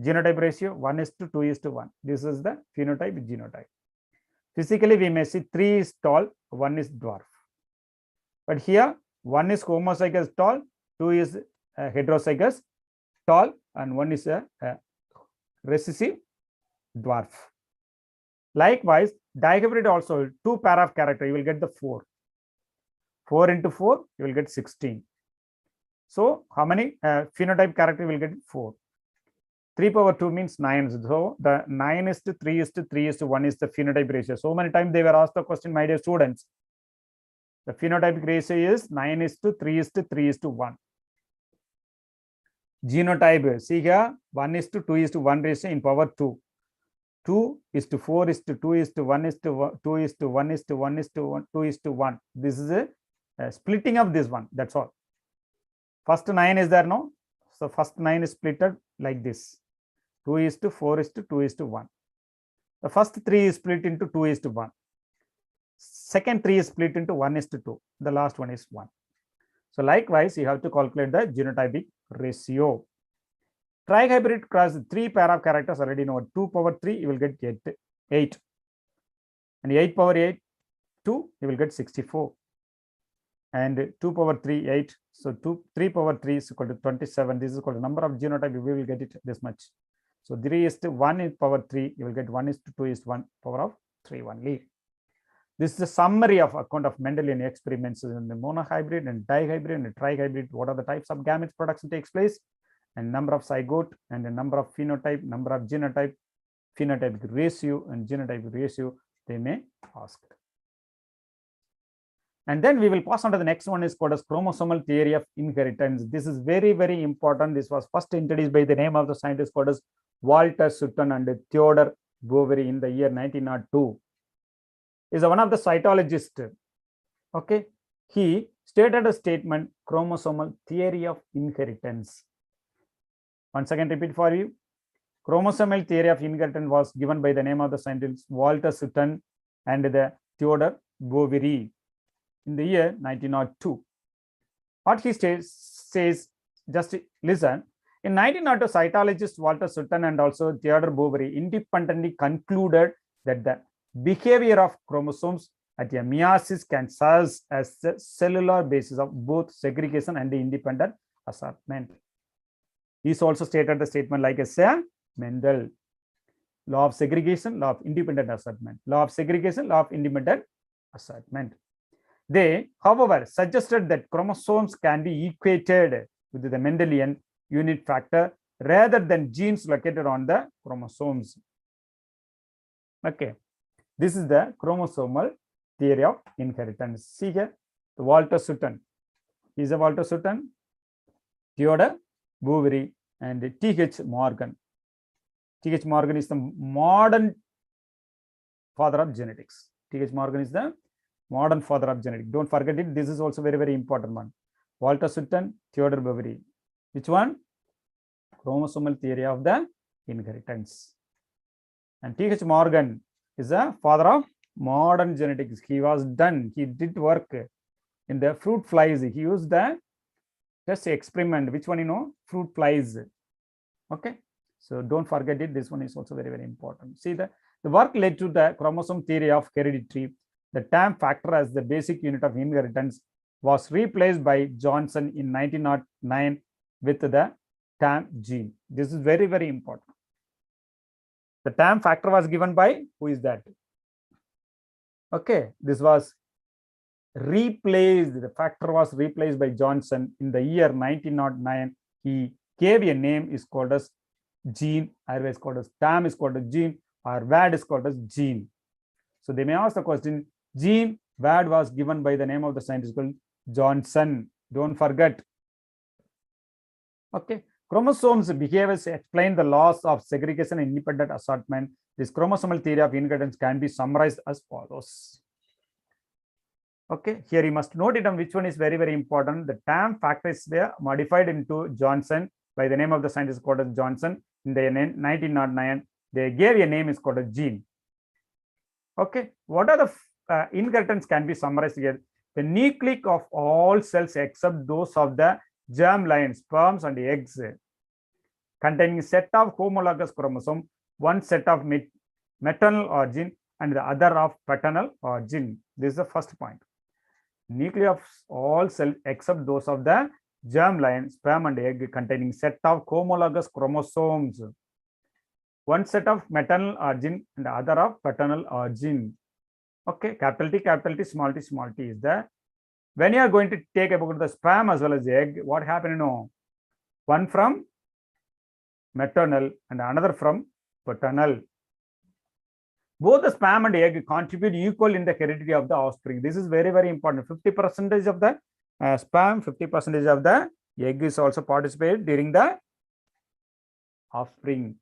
Genotype ratio, 1:2:1. This is the phenotype genotype. Physically, we may see 3 is tall, 1 is dwarf. But here, 1 is homozygous tall, 2 is heterozygous tall, and 1 is a recessive dwarf. Likewise, dihybrid also 2 pair of character, you will get the 4. 4 into 4, you will get 16. So, how many phenotype character you will get? 4. 3 power 2 means 9. So, the 9:3:3:1 is the phenotype ratio. So many times they were asked the question, my dear students. The phenotypic ratio is 9:3:3:1. Genotype, see here, 1:2:1 ratio in power 2. 2:4:2:1:2:1:1:1:1:1. This is a splitting of this one. That's all. First 9 is there, no? So first 9 is splitted like this. 2:4:2:1. The first 3 is split into 2:1. Second 3 is split into 1:2. The last one is 1. So likewise, you have to calculate the genotypic ratio. Trihybrid cross 3 pair of characters already know. 2 power 3, you will get 8. And 8 power 8, 2, you will get 64. And 2 power 3, 8. So 3 power 3 is equal to 27. This is equal to number of genotype. We will get it this much. So 3:1 in power 3, you will get 1:2:1 power of 3 only. This is the summary of account of Mendelian experiments in the monohybrid and dihybrid and trihybrid. What are the types of gametes production takes place, and number of zygote, and the number of phenotype, number of genotype, phenotypic ratio, and genotypic ratio they may ask. And then we will pass on to the next one, is called as chromosomal theory of inheritance. This is very, very important. This was first introduced by the name of the scientist called as Walter Sutton and Theodore Boveri in the year 1902. Is one of the cytologists. Okay, he stated a statement, chromosomal theory of inheritance. Once again, repeat for you. Chromosomal theory of inheritance was given by the name of the scientist Walter Sutton and the Theodore Boveri in the year 1902. What he says, just listen. In 1902, cytologist Walter Sutton and also Theodore Boveri independently concluded that the behavior of chromosomes at a meiosis can serve as the cellular basis of both segregation and independent assortment. He also stated the statement like a Mendel. Law of segregation, law of independent assortment. Law of segregation, law of independent assortment. They, however, suggested that chromosomes can be equated with the Mendelian unit factor rather than genes located on the chromosomes. Okay. This is the chromosomal theory of inheritance. See here, the Walter Sutton. He is a Walter Sutton, Theodore Boveri, and T.H. Morgan. T.H. Morgan is the modern father of genetics. T.H. Morgan is the modern father of genetics. Don't forget it. This is also very, very important one. Walter Sutton, Theodore Boveri. Which one? Chromosomal theory of the inheritance. And T.H. Morgan is a father of modern genetics. He did work in the fruit flies. He used the test experiment. Which one, you know? Fruit flies. Okay. So don't forget it. This one is also very, very important. See, the work led to the chromosome theory of heredity. The term factor as the basic unit of inheritance was replaced by Johnson in 1909 with the term gene. This is very, very important. The term factor was given by, who is that? Okay, this was replaced. The factor was replaced by Johnson in the year 1909. He gave a name is called as gene, otherwise called as term is called as gene, or word is called as gene. So they may ask the question, gene word was given by the name of the scientist called Johnson. Don't forget. Okay, chromosomes behaviors explain the laws of segregation and independent assortment. This chromosomal theory of inheritance can be summarized as follows. Okay, here you must note it on which one is very, very important. The term factor is there modified into Johnson by the name of the scientist called as Johnson in the 1909. They gave a name is called a gene. Okay, what are the inheritance can be summarized here? The nucleic of all cells except those of the germline, sperms and eggs, containing a set of homologous chromosome, one set of maternal origin and the other of paternal origin. This is the first point. Nuclei of all cells except those of the germline, sperm and egg containing set of homologous chromosomes, one set of maternal origin and the other of paternal origin. Okay, capital T, small t is there. When you are going to take about the sperm as well as the egg, what happened? You know, one from maternal and another from paternal. Both the sperm and egg contribute equal in the heredity of the offspring. This is very, very important. 50% of the sperm, 50% of the egg is also participated during the offspring.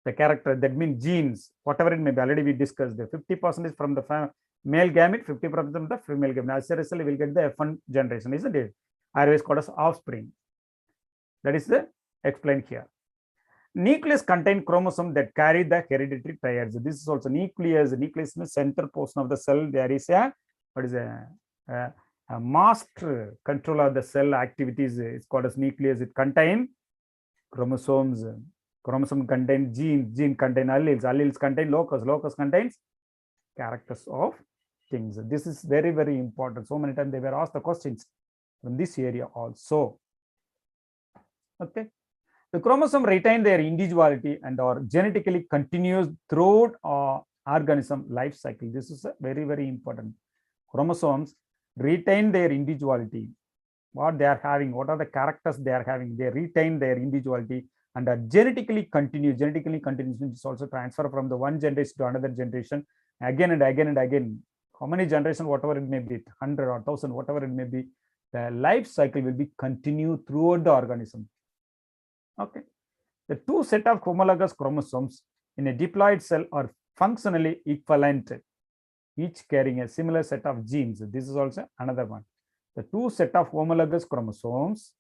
The character, that means genes, whatever it may be, already we discussed. The 50% is from the male gamete, 50% from the female gamete. As a result, we will get the F1 generation, isn't it? Otherwise called as offspring. That is the explained here. Nucleus contain chromosome that carry the hereditary triads. This is also nucleus. Nucleus is the center portion of the cell. There is a master control of the cell activities. It's called as nucleus. It contains chromosomes. Chromosome contain genes. Gene contain alleles. Alleles contain locus. Locus contains characters of things. This is very, very important. So many times they were asked the questions from this area also. Okay. The chromosome retain their individuality and are genetically continuous throughout organism life cycle. This is very, very important. Chromosomes retain their individuality. What they are having, what are the characters they are having, they retain their individuality and are genetically continuous. Genetically continuous is also transfer from the one generation to another generation again and again and again. How many generations, whatever it may be, 100 or 1000, whatever it may be, the life cycle will be continued throughout the organism. Okay, the two set of homologous chromosomes in a diploid cell are functionally equivalent, each carrying a similar set of genes. This is also another one. The two set of homologous chromosomes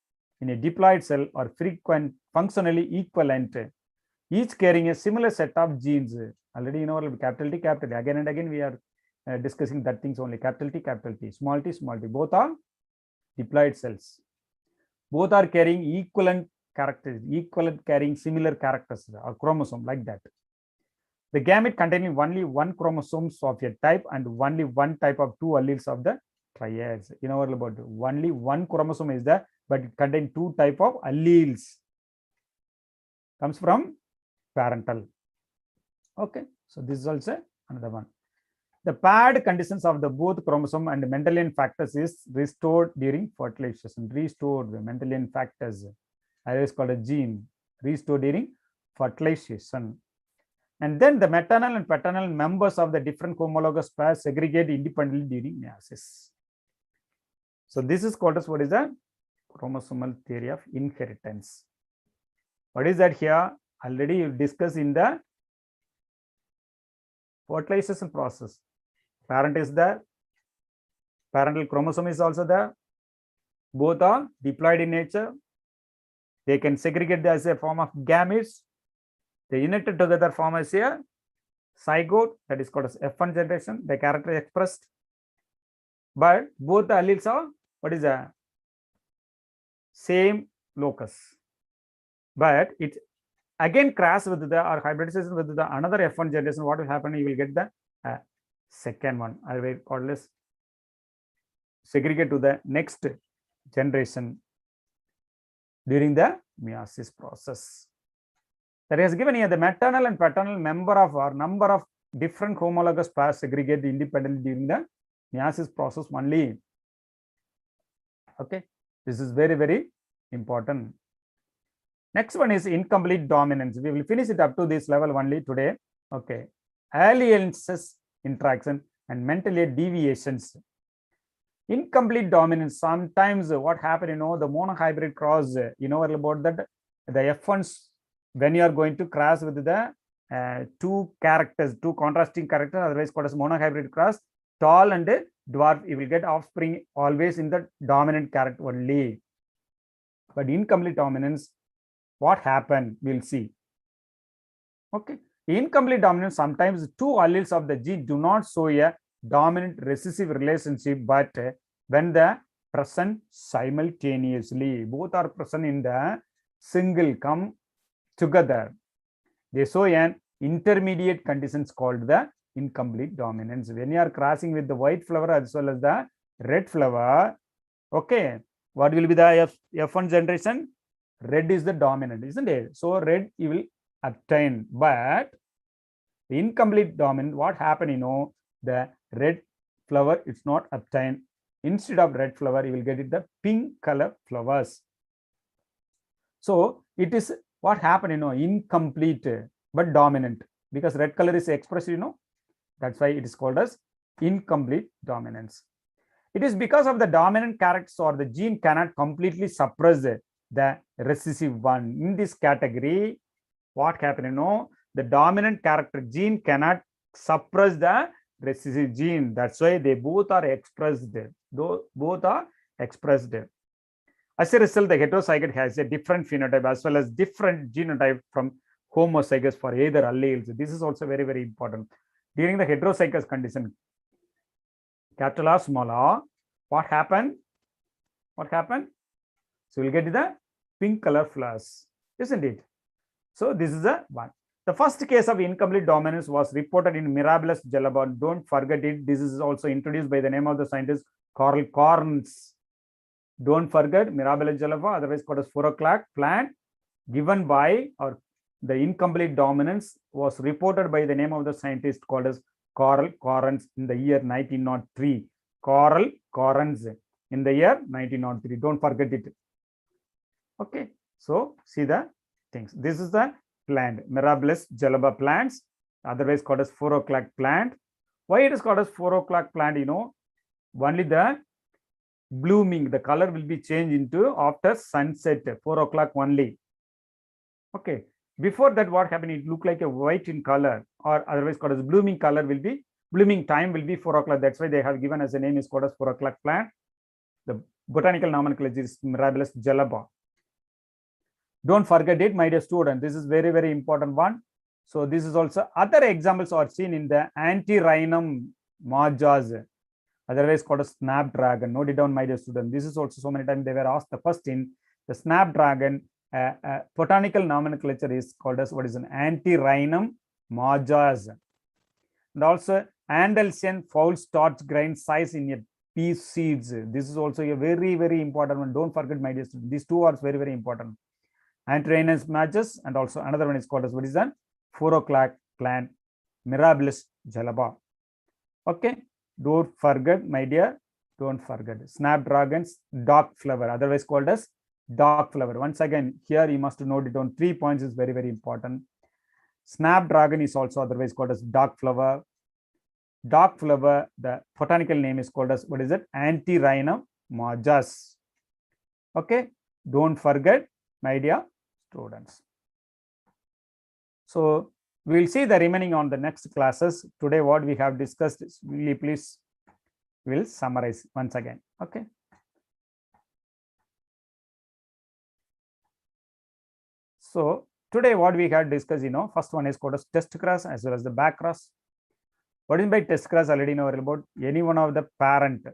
in a diploid cell are functionally equivalent, each carrying a similar set of genes. Already, you know, capital T, capital T. Again and again, we are discussing that things only. Capital T, small t, small t. Both are diploid cells. Both are carrying equivalent characters, carrying similar characters or chromosome like that. The gamete containing only one chromosome of a type and only one type of two alleles of the triads. You know about it. Only one chromosome is there, but it contains two type of alleles. Comes from parental. Okay, so this is also another one. The paired conditions of the both chromosome and Mendelian factors is restored during fertilization. Restored the Mendelian factors. Is called a gene, restored during fertilization. And then the maternal and paternal members of the different homologous pairs segregate independently during meiosis. So this is called as what is the chromosomal theory of inheritance. What is that here? Already you discussed in the fertilization process. Parent is there. Parental chromosome is also there. Both are diploid in nature. They can segregate as a form of gametes. They united together form as a zygote, that is called as F1 generation. The character is expressed. But both the alleles are what is the same locus. But it again cross with the or hybridization with the another F1 generation. What will happen? You will get the second one. I will call this segregate to the next generation during the meiosis process. That is given here, the maternal and paternal member of or number of different homologous pairs segregate independently during the meiosis process only. Okay, this is very, very important. Next one is incomplete dominance. We will finish it up to this level only today. Okay, alliances interaction and mental deviations. Incomplete dominance. Sometimes what happens, the monohybrid cross, about that, the F1s, when you are going to cross with the two contrasting characters, otherwise called as monohybrid cross, tall and dwarf, you will get offspring always in the dominant character only. But incomplete dominance, what happened? We'll see. Okay, incomplete dominance, sometimes two alleles of the gene do not show a dominant recessive relationship, but when the present simultaneously, both are present in the single come together, they show an intermediate conditions called the incomplete dominance. When you are crossing with the white flower as well as the red flower, okay, what will be the F1 generation? Red is the dominant, isn't it? So red you will obtain, but the incomplete dominant, what happened, the red flower it's not obtained. Instead of red flower, you will get it the pink color flowers. So it is what happened, incomplete but dominant, because red color is expressed, that's why it is called as incomplete dominance. It is because of the dominant characters or the gene cannot completely suppress the recessive one. In this category, what happened, the dominant character gene cannot suppress the recessive gene. That's why they both are expressed. Both are expressed. As a result, the heterozygote has a different phenotype as well as different genotype from homozygous for either alleles. This is also very, very important. During the heterozygous condition, capital R, small r, what happened? So we'll get the pink color flowers, isn't it? So this is the one. The first case of incomplete dominance was reported in Mirabilis jalaba. Don't forget it. This is also introduced by the name of the scientist Carl Corns. Don't forget Mirabilis jalaba, otherwise called as 4 o'clock plant, given by, or the incomplete dominance was reported by the name of the scientist called as Carl Corns in the year 1903. Carl Corns in the year 1903. Don't forget it. Okay, so see the things. This is the plant, Mirabilis jalaba plants, otherwise called as 4 o'clock plant. Why it is called as 4 o'clock plant? Only the blooming, the color will be changed into after sunset, 4 o'clock only. Okay, before that, what happened? It looked like a white in color, or otherwise called as blooming color will be, blooming time will be 4 o'clock. That's why they have given as a name is called as 4 o'clock plant. The botanical nomenclature is Mirabilis jalaba. Don't forget it, my dear student. This is very, very important one. So this is also other examples are seen in the Antirrhinum majors, otherwise called a snapdragon. Note it down, my dear student. This is also so many times they were asked the question. The snapdragon botanical nomenclature is called as what is an Antirrhinum majors. And also Andelsian foul starch grain size in a pea seeds. This is also a very, very important one. Don't forget, my dear student. These two are very, very important. Antirrhinum matches, and also another one is called as what is that 4 o'clock plant, Mirabilis jalaba. Okay, don't forget, my dear, don't forget snapdragons, dark flower, otherwise called as dark flower. Once again, here you must note it on 3 points is very, very important. Snapdragon is also otherwise called as dark flower. Dark flower, the botanical name is called as what is it? Antirrhinum majors. Okay, don't forget, my dear students. So we will see the remaining on the next classes. Today what we have discussed is really, please, we will summarize once again. Okay. So today what we have discussed, first one is called as test cross as well as the back cross. What is by test cross? Already know about any one of the parent,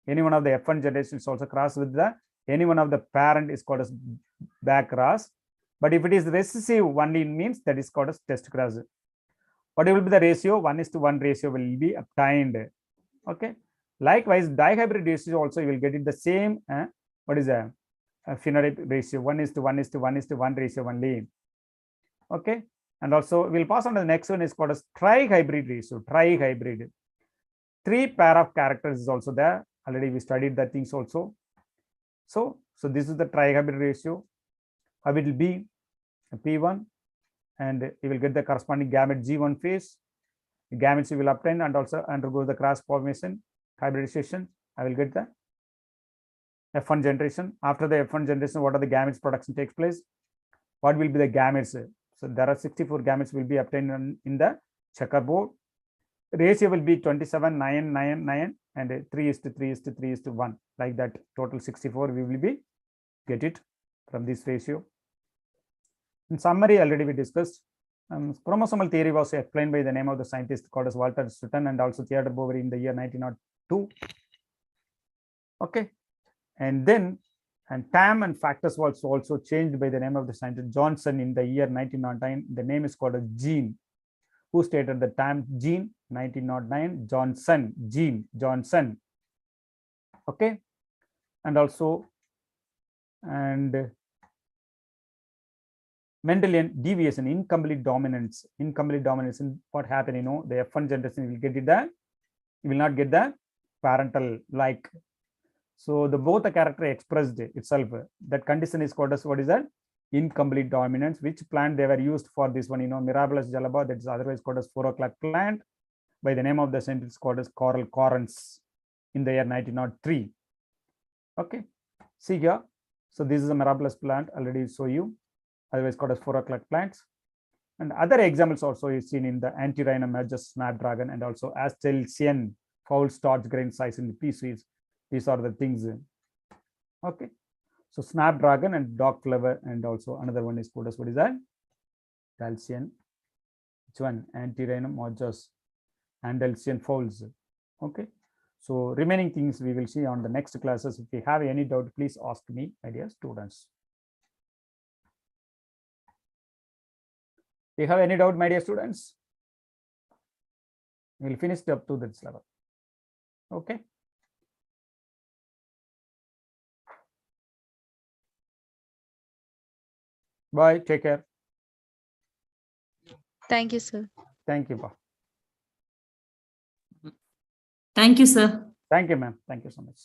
any one of the F1 generation is also cross with the any one of the parent is called as back cross. But if it is recessive only, means that is called as test cross. What will be the ratio? 1:1 ratio will be obtained. Okay. Likewise, dihybrid ratio also you will get it the same. What is a phenotype ratio? 1:1:1:1 ratio only. Okay, and also we'll pass on to the next one is called as trihybrid ratio. Trihybrid, 3 pair of characters is also there. Already we studied that things also. So this is the trihybrid ratio. How it will be P1, and you will get the corresponding gamete G1 phase. The gametes you will obtain and also undergo the cross formation, hybridization. I will get the F1 generation. After the F1 generation, what are the gametes production takes place? What will be the gametes? So there are 64 gametes will be obtained in the checkerboard. Ratio will be 27, 9, 9, 9, and 3:3:3:1. Like that, total 64 we will be get it from this ratio. In summary, already we discussed. Chromosomal theory was explained by the name of the scientist called as Walter Sutton and also Theodore Boveri in the year 1902. Okay, and then time and factors was also changed by the name of the scientist Johnson in the year 1909. The name is called a gene. Who stated the time gene? 1909, Johnson, Gene Johnson. Okay, and also Mendelian deviation, incomplete dominance. Incomplete dominance. What happened? The F1 generation will get it that you will not get the parental like. So the both the character expressed itself. That condition is called as what is that? Incomplete dominance. Which plant they were used for this one? Mirabilis jalaba, that is otherwise called as 4 o'clock plant. By the name of the scientist called as Coral Correns in the year 1903. Okay, see here. So this is a Mirabilis plant. Already show you. Otherwise called as 4 o'clock plants. And other examples also is seen in the Antirrhinum major snapdragon and also Astelcian foul starch grain size in the pea seeds. These are the things. Okay, so snapdragon and dog flower, and also another one is called as what is that? Dalcian. Which one? Antirrhinum major and Dalcian fowls. Okay, so remaining things we will see on the next classes. If you have any doubt, please ask me, my dear students. Do you have any doubt, my dear students? We will finish up to this level. Okay. Bye. Take care. Thank you, sir. Thank you. Thank you, sir. Thank you, ma'am. Thank you so much.